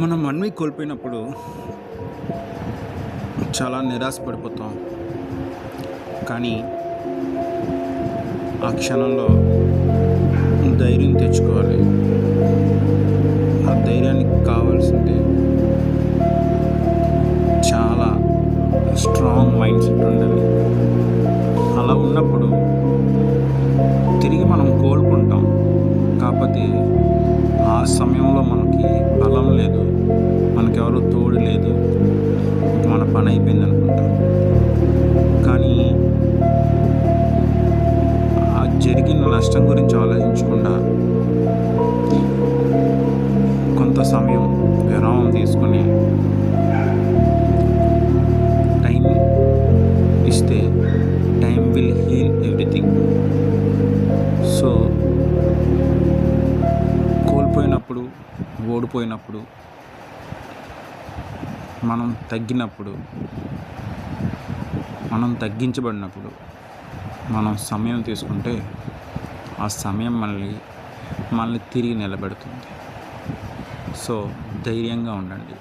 మనం అన్నీ కోల్పోయినప్పుడు చాలా నిరాశ పడిపోతాం. కానీ ఆ క్షణంలో ధైర్యం తెచ్చుకోవాలి. ఆ ధైర్యానికి కావాల్సింది చాలా స్ట్రాంగ్ మైండ్ సెట్ ఉండాలి. అలా ఉన్నప్పుడు తిరిగి మనం కోలుకుంటాం. కాకపోతే ఆ సమయంలో మనకి బలం లేదు, మనకెవరు తోడు లేదు, మన పని అయిపోయింది అనుకుంటాం. కానీ ఆ జరిగిన నష్టం గురించి ఆలోచించకుండా కొంత సమయం విరామం తీసుకొని టైం ఇస్తే time will heal everything. So కోల్పోయినప్పుడు, ఓడిపోయినప్పుడు, మనం తగ్గినప్పుడు, మనం తగ్గించబడినప్పుడు మనం సమయం తీసుకుంటే ఆ సమయం మనల్ని తిరిగి నిలబెడుతుంది. సో ధైర్యంగా ఉండండి.